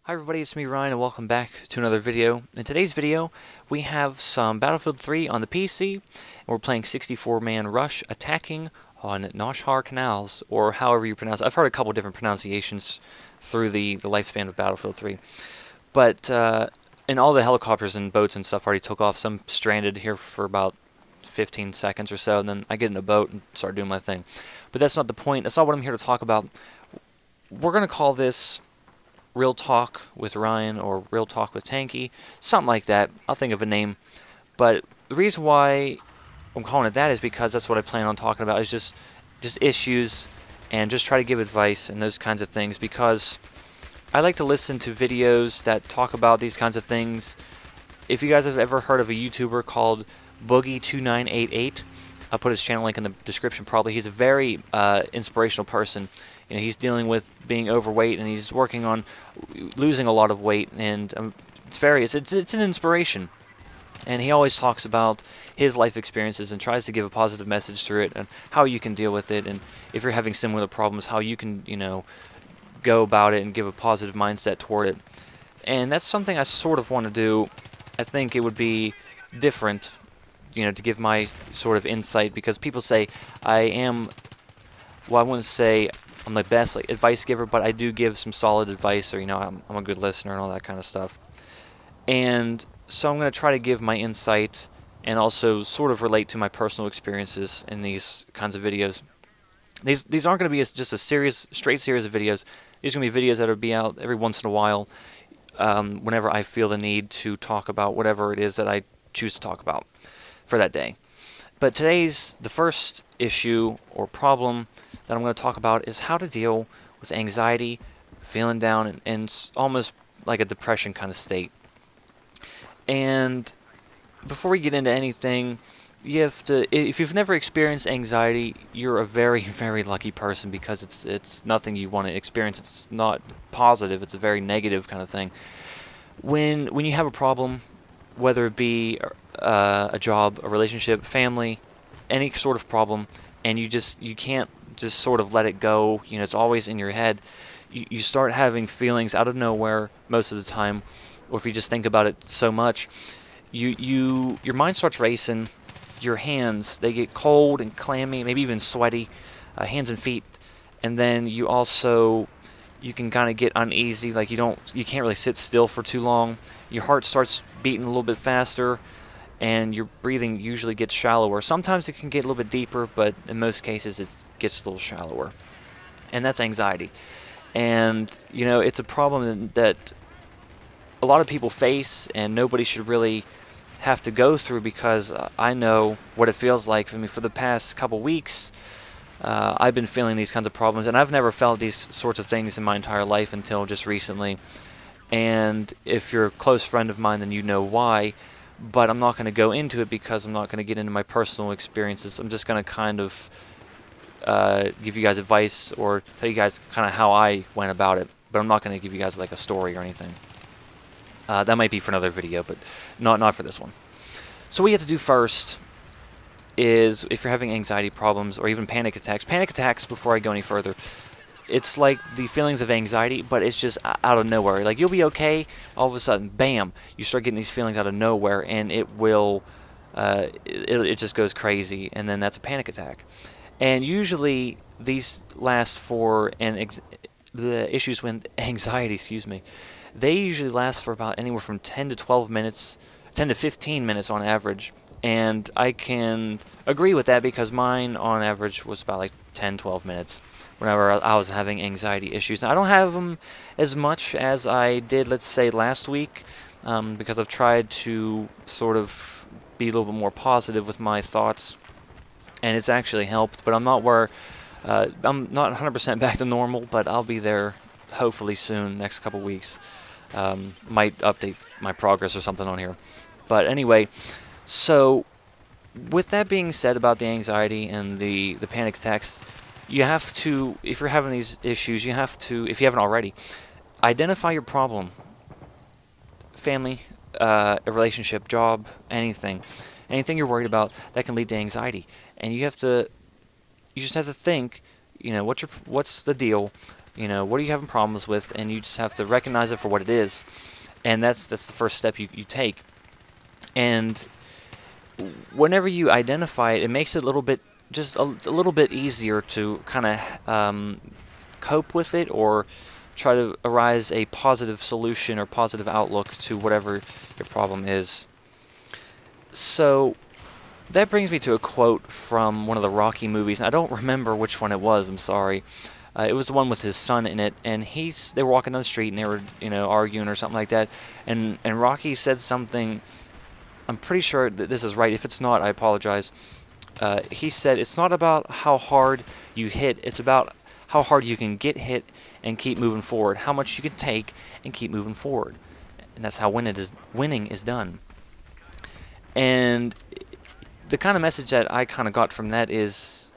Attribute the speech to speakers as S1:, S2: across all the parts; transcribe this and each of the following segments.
S1: Hi everybody, it's me Ryan and welcome back to another video. In today's video, we have some Battlefield 3 on the PC, and we're playing 64-man Rush attacking on Noshar Canals, or however you pronounce it. I've heard a couple different pronunciations through the lifespan of Battlefield 3. But, and all the helicopters and boats and stuff already took off. Some stranded here for about 15 seconds or so, and then I get in a boat and start doing my thing. But that's not the point. That's not what I'm here to talk about. We're going to call this Real Talk with Ryan or Real Talk with Tanky, something like that. I'll think of a name. But the reason why I'm calling it that is because that's what I plan on talking about, is just issues and just try to give advice and those kinds of things, because I like to listen to videos that talk about these kinds of things. If you guys have ever heard of a YouTuber called Boogie2988, I'll put his channel link in the description probably. He's a very inspirational person. You know, he's dealing with being overweight, and he's working on losing a lot of weight, and it's an inspiration. And he always talks about his life experiences and tries to give a positive message through it, and how you can deal with it, and if you're having similar problems, how you can, you know, go about it and give a positive mindset toward it. And that's something I sort of want to do. I think it would be different, you know, to give my sort of insight, because people say I am, well, I wouldn't say I'm the best advice giver, but I do give some solid advice, or, you know, I'm a good listener and all that kind of stuff. And so I'm going to try to give my insight and also sort of relate to my personal experiences in these kinds of videos. These aren't going to be just a straight series of videos. These are going to be videos that will be out every once in a while, whenever I feel the need to talk about whatever it is that I choose to talk about for that day. But the first issue or problem that I'm going to talk about is how to deal with anxiety, feeling down, and almost like a depression kind of state. And before we get into anything, you have to, if you've never experienced anxiety, you're a very, very lucky person, because it's nothing you want to experience. It's not positive. It's a very negative kind of thing. When you have a problem, whether it be a job, a relationship, family, any sort of problem, and you can't just sort of let it go, you know, it's always in your head, you start having feelings out of nowhere most of the time, or if you just think about it so much, your mind starts racing, your hands, they get cold and clammy, maybe even sweaty, hands and feet, and then you can kind of get uneasy, like you can't really sit still for too long. Your heart starts beating a little bit faster, and your breathing usually gets shallower. Sometimes it can get a little bit deeper, but in most cases it gets a little shallower. And that's anxiety. And, you know, it's a problem that a lot of people face, and nobody should really have to go through, because I know what it feels like. I mean, for the past couple weeks, I've been feeling these kinds of problems, and I've never felt these sorts of things in my entire life until just recently. And if you're a close friend of mine, then you know why. But I'm not going to go into it, because I'm not going to get into my personal experiences. I'm just going to kind of give you guys advice, or tell you guys kind of how I went about it. But I'm not going to give you guys like a story or anything. That might be for another video, but not for this one. So what you have to do first is, if you're having anxiety problems or even panic attacks, before I go any further, it's like the feelings of anxiety, but it's just out of nowhere. Like, you'll be okay, all of a sudden, bam, you start getting these feelings out of nowhere, and it just goes crazy, and then that's a panic attack. And usually these last for, the issues with anxiety, excuse me, they usually last for about anywhere from 10 to 12 minutes, 10 to 15 minutes on average. And I can agree with that, because mine on average was about like 10-12 minutes whenever I was having anxiety issues. Now, I don't have them as much as I did, let's say, last week, because I've tried to sort of be a little bit more positive with my thoughts, and it's actually helped. But I'm not 100% back to normal, but I'll be there hopefully soon, next couple weeks. Might update my progress or something on here. But anyway, so with that being said about the anxiety and the panic attacks, you have to, if you're having these issues, you have to, if you haven't already, identify your problem. Family, a relationship, job, anything you're worried about that can lead to anxiety. And you just have to think, you know, what's the deal? You know, what are you having problems with? And you just have to recognize it for what it is. And that's the first step you take. And whenever you identify it, it makes it a little bit, just a little bit easier to kind of cope with it, or try to arise a positive solution or positive outlook to whatever your problem is. So that brings me to a quote from one of the Rocky movies, and I don't remember which one it was, I'm sorry. It was the one with his son in it, and they were walking down the street and they were, you know, arguing or something like that, and Rocky said something. I'm pretty sure that this is right. If it's not, I apologize. He said, "It's not about how hard you hit, it's about how hard you can get hit and keep moving forward, how much you can take and keep moving forward." And that's how winning is done. And the kind of message that I kind of got from that is,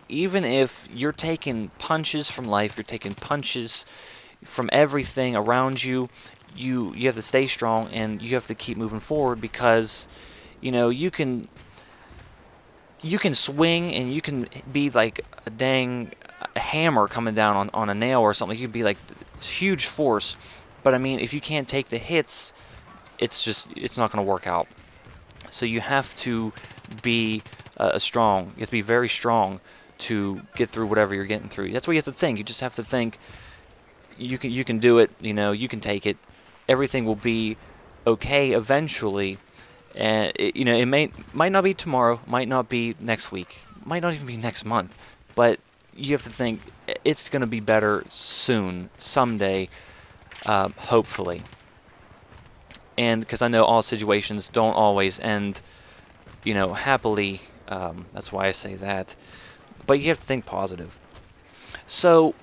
S1: even if you're taking punches from life, you're taking punches from everything around you, you have to stay strong and you have to keep moving forward, because, you know, you can swing and you can be like a dang hammer coming down on a nail or something. You can be like huge force, but I mean, if you can't take the hits, it's not going to work out. So you have to be strong. You have to be very strong to get through whatever you're getting through. That's what you have to think. You just have to think you can do it. You know, you can take it. Everything will be okay eventually. And you know, it might not be tomorrow, might not be next week, might not even be next month, but you have to think it's going to be better soon, someday, hopefully. And because I know all situations don't always end, you know, happily. That's why I say that. But you have to think positive. So,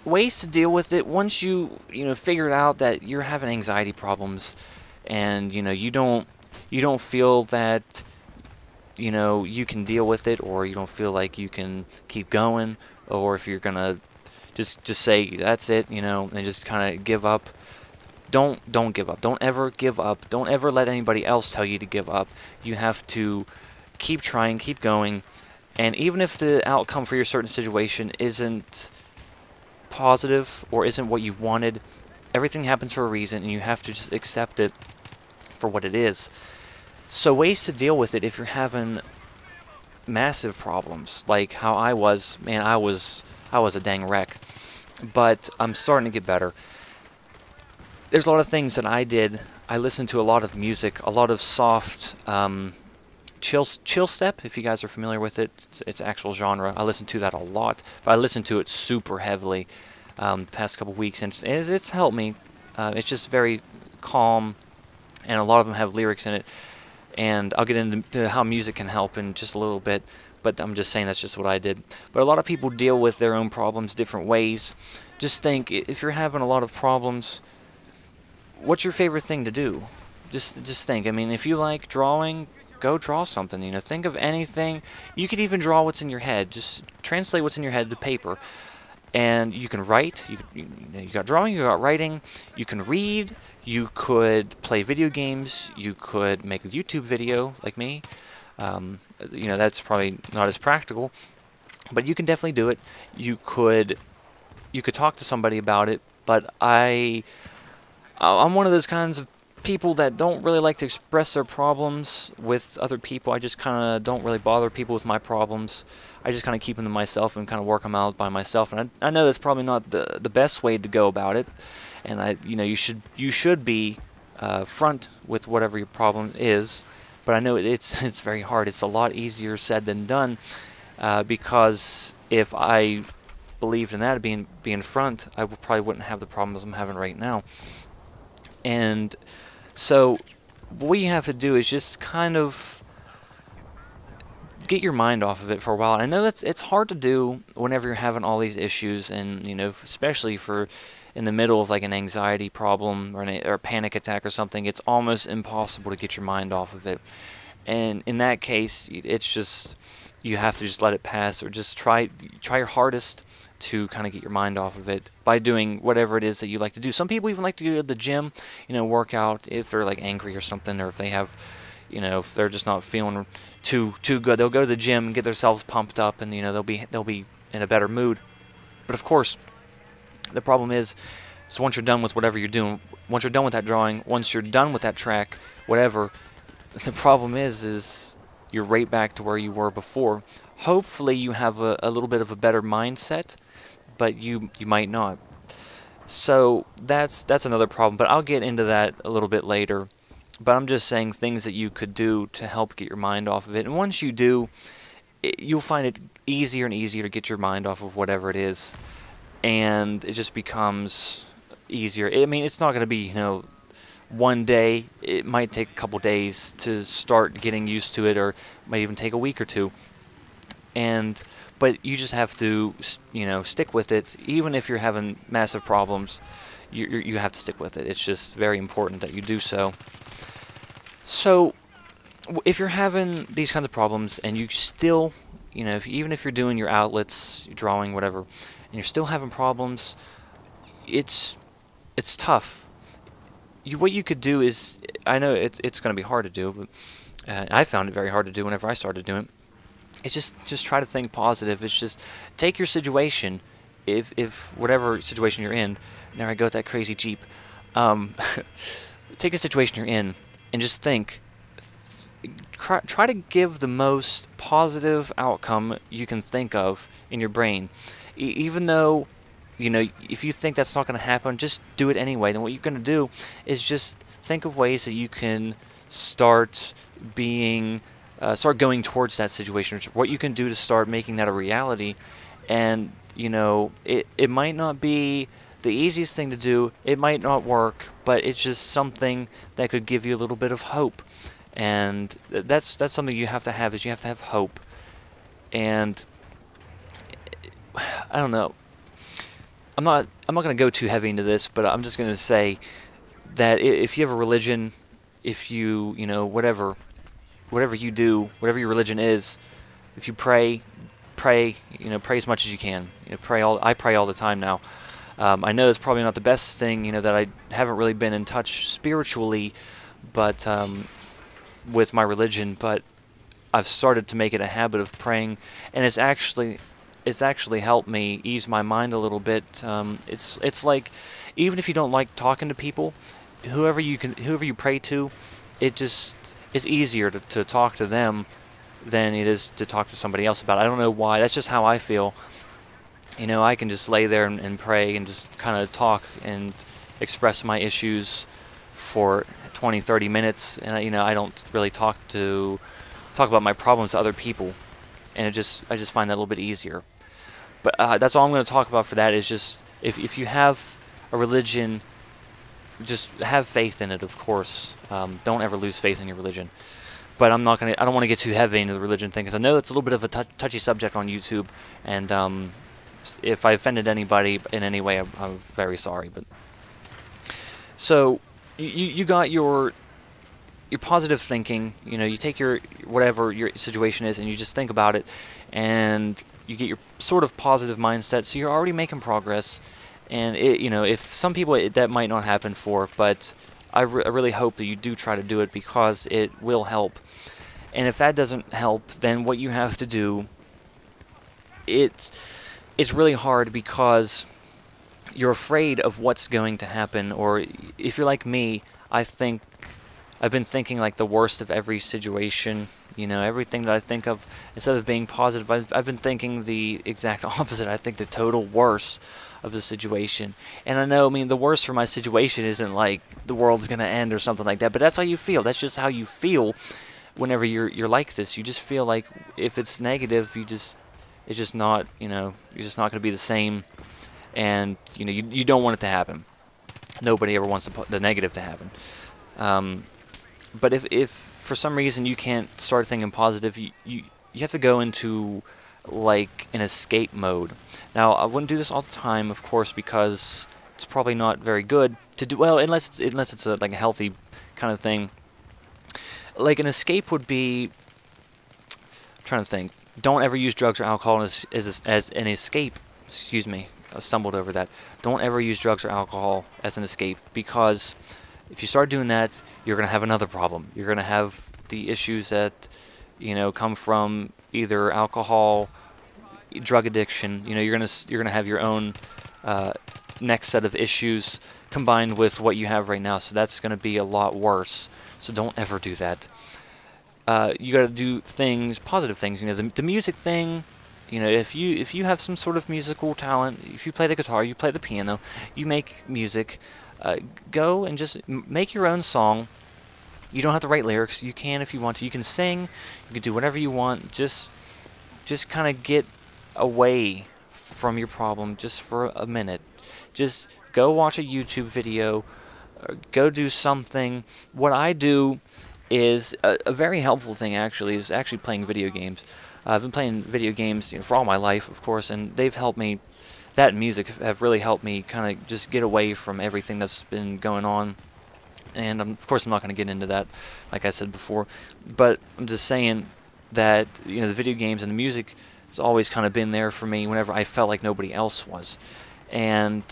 S1: ways to deal with it: once you figure out that you're having anxiety problems, and you don't feel that you can deal with it, or you don't feel like you can keep going, or if you're gonna just say that's it, and just kind of give up. Don't give up. Don't ever give up. Don't ever let anybody else tell you to give up. You have to keep trying, keep going, and even if the outcome for your certain situation isn't positive or isn't what you wanted, everything happens for a reason, and you have to just accept it for what it is. So ways to deal with it if you're having massive problems, like how I was. Man, I was a dang wreck, but I'm starting to get better. There's a lot of things that I did. I listened to a lot of music, a lot of soft chill step, if you guys are familiar with it. It's actual genre. I listened to that a lot, but I listened to it super heavily the past couple weeks, and it's helped me. It's just very calm, and a lot of them have lyrics in it, and I'll get into how music can help in just a little bit, but I'm just saying that's just what I did. But a lot of people deal with their own problems different ways. Just think, if you're having a lot of problems, what's your favorite thing to do? Just think. I mean, if you like drawing, go draw something. Think of anything. You could even draw what's in your head. Just translate what's in your head to paper. And you can write. You got drawing, you got writing. You can read. You could play video games. You could make a YouTube video like me. That's probably not as practical, but you can definitely do it. You could talk to somebody about it. But I'm one of those kinds of people that don't really like to express their problems with other people. I just kind of don't really bother people with my problems. I just kind of keep them to myself and kind of work them out by myself. And I know that's probably not the best way to go about it. And you should be front with whatever your problem is. But I know it's very hard. It's a lot easier said than done, because if I believed in that, being front, I probably wouldn't have the problems I'm having right now. And so what you have to do is just kind of get your mind off of it for a while. I know it's hard to do whenever you're having all these issues, and especially for in the middle of like an anxiety problem or a panic attack or something. It's almost impossible to get your mind off of it. And in that case, it's just, you have to just let it pass, or just try your hardest to kind of get your mind off of it by doing whatever it is that you like to do. Some people even like to go to the gym, work out if they're like angry or something, or if they have, if they're just not feeling too good, they'll go to the gym and get themselves pumped up, and they'll be in a better mood. But of course, The problem is, so once you're done with whatever you're doing, once you're done with that drawing, once you're done with that track, whatever, the problem is you're right back to where you were before. Hopefully you have a little bit of a better mindset, but you might not. So that's another problem, but I'll get into that a little bit later. But I'm just saying things that you could do to help get your mind off of it. And once you do, you'll find it easier and easier to get your mind off of whatever it is. And it just becomes easier. I mean, it's not going to be, you know, one day. It might take a couple days to start getting used to it, or it might even take a week or two. But you just have to, you know, stick with it. Even if you're having massive problems, you have to stick with it. It's just very important that you do so. So, if you're having these kinds of problems and you still, you know, even if you're doing your outlets, your drawing, whatever, and you're still having problems, it's tough. What you could do is, I know it's going to be hard to do, but I found it very hard to do whenever I started doing it. It's just try to think positive. It's just take your situation, if whatever situation you're in. There I go with that crazy Jeep. Take a situation you're in and just think. Try to give the most positive outcome you can think of in your brain, even though, you know, if you think that's not going to happen, just do it anyway. Then what you're going to do is just think of ways that you can start going towards that situation, what you can do to start making that a reality. And, you know, it might not be the easiest thing to do, it might not work, but it's just something that could give you a little bit of hope. And that's something you have to have, is you have to have hope. And I don't know, I'm not going to go too heavy into this, but I'm just going to say that if you have a religion, if you know, whatever you do, whatever your religion is, if you pray, you know, pray as much as you can. You know, I pray all the time now. I know it's probably not the best thing, you know, that I haven't really been in touch spiritually, but with my religion, but I've started to make it a habit of praying, and it's actually helped me ease my mind a little bit. It's like, even if you don't like talking to people, whoever you pray to, it's easier to talk to them than it is to talk to somebody else about it. I don't know why. That's just how I feel. You know, I can just lay there and pray and just kind of talk and express my issues for 20-30 minutes, and you know, I don't really talk about my problems to other people, and I just find that a little bit easier. But that's all I'm going to talk about for that, is just if you have a religion, just have faith in it, of course. Don't ever lose faith in your religion. But I don't want to get too heavy into the religion thing, because I know it's a little bit of a touchy subject on YouTube, and if I offended anybody in any way, I'm very sorry. But so you got your positive thinking. You know, you take whatever your situation is, and you just think about it, and you get your sort of positive mindset. So you're already making progress. And you know, if some people that might not happen for, but I really hope that you do try to do it, because it will help. And if that doesn't help, then what you have to do, it's really hard, because you're afraid of what's going to happen. Or if you're like me, I've been thinking like the worst of every situation. You know, everything that I think of, instead of being positive, I've been thinking the exact opposite. I think the total worst of the situation. And I know, I mean, the worst for my situation isn't like the world's gonna end or something like that, but that's how you feel. That's just how you feel whenever you're like this. You just feel like if it's negative, it's just not, you know, you're just not gonna be the same. And you know, you don't want it to happen. Nobody ever wants the negative to happen. But if for some reason you can't start thinking positive, you have to go into like an escape mode. Now, I wouldn't do this all the time, of course, because it's probably not very good to do. Well, unless it's like a healthy kind of thing. Like an escape would be, I'm trying to think. Don't ever use drugs or alcohol as an escape. Excuse me, I stumbled over that. Don't ever use drugs or alcohol as an escape, because if you start doing that, you're going to have another problem. You're going to have the issues that, you know, come from either alcohol, drug addiction. You know, you're gonna have your own next set of issues combined with what you have right now, so that's going to be a lot worse. So don't ever do that. You got to do things, positive things. You know, the music thing. You know, if you have some sort of musical talent, if you play the guitar, you play the piano, you make music, go and just make your own song. You don't have to write lyrics. You can if you want to. You can sing. You can do whatever you want. Just kind of get away from your problem just for a minute. Just go watch a YouTube video. Go do something. What I do is a very helpful thing, actually, is actually playing video games. I've been playing video games, you know, for all my life, of course, and they've helped me. That and music have really helped me kind of just get away from everything that's been going on. And of course, I'm not going to get into that, like I said before. But I'm just saying that, you know, the video games and the music has always kind of been there for me whenever I felt like nobody else was. And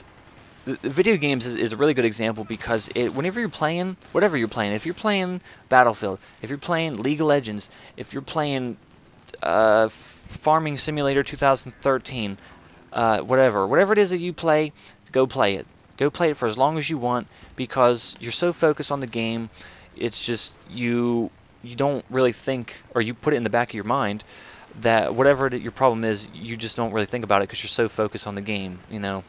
S1: the video games is a really good example because whenever you're playing, whatever you're playing, if you're playing Battlefield, if you're playing League of Legends, if you're playing Farming Simulator 2013, whatever it is that you play, go play it. Go play it for as long as you want, because you're so focused on the game. It's just you don't really think, or you put it in the back of your mind that whatever your problem is, you just don't really think about it because you're so focused on the game, you know.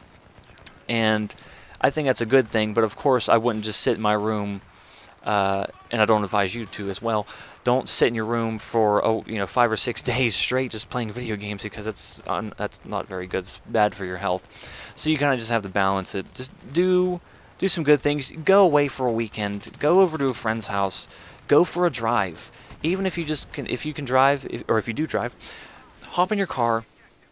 S1: And I think that's a good thing, but of course I wouldn't just sit in my room, and I don't advise you to as well. Don't sit in your room for 5 or 6 days straight just playing video games, because that's not very good. It's bad for your health. So you kind of just have to balance it. Just do some good things. Go away for a weekend. Go over to a friend's house. Go for a drive. Even if you can drive, or if you do drive, hop in your car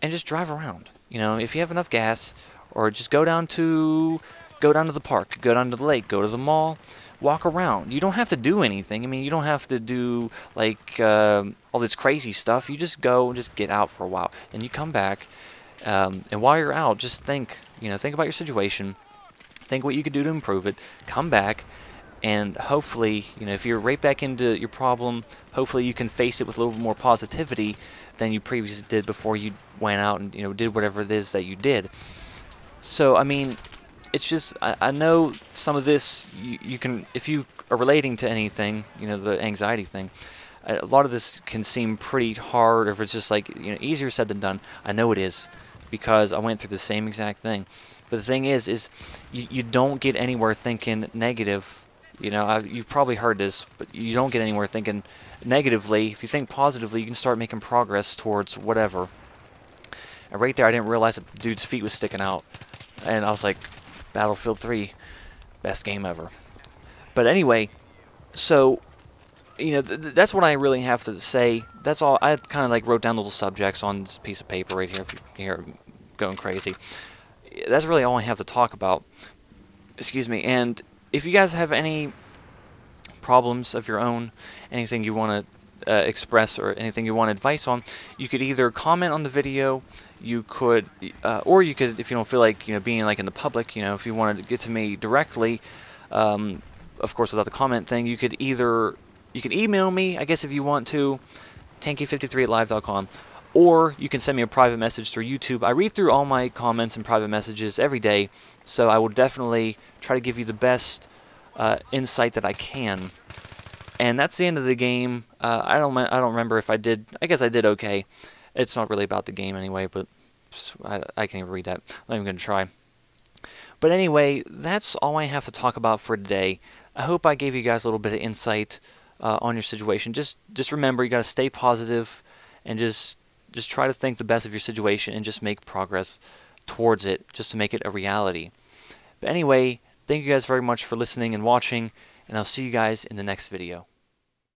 S1: and just drive around. You know, if you have enough gas, or just go down to the park, go down to the lake, go to the mall. Walk around. You don't have to do anything. I mean, you don't have to do like all this crazy stuff. You just go and just get out for a while, and you come back. And while you're out, just think about your situation. Think what you could do to improve it. Come back, and hopefully, if you're right back into your problem, hopefully you can face it with a little more positivity than you previously did before you went out and did whatever it is that you did. So, I mean, it's just, I know some of this, you can, if you are relating to anything, the anxiety thing, a lot of this can seem pretty hard, or if it's just like, easier said than done. I know it is, because I went through the same exact thing. But the thing is you don't get anywhere thinking negative. You've probably heard this, but you don't get anywhere thinking negatively. If you think positively, you can start making progress towards whatever. And right there, I didn't realize that the dude's feet was sticking out. And I was like, Battlefield 3, best game ever. But anyway, so, that's what I really have to say. That's all. I kind of like wrote down little subjects on this piece of paper right here, if you can hear it going crazy. That's really all I have to talk about. Excuse me. And if you guys have any problems of your own, anything you want to express, or anything you want advice on, you could either comment on the video. You could, or you could, if you don't feel like being like in the public, if you wanted to get to me directly, of course without the comment thing, you could email me, I guess, if you want to, tanky53@live.com, or you can send me a private message through YouTube. I read through all my comments and private messages every day, so I will definitely try to give you the best insight that I can. And that's the end of the game. I don't remember if I did. I guess I did okay. It's not really about the game anyway, but I can't even read that. I'm not even going to try. But anyway, that's all I have to talk about for today. I hope I gave you guys a little bit of insight on your situation. Just remember, you got to stay positive, and just try to think the best of your situation, and just make progress towards it, just to make it a reality. But anyway, thank you guys very much for listening and watching, and I'll see you guys in the next video.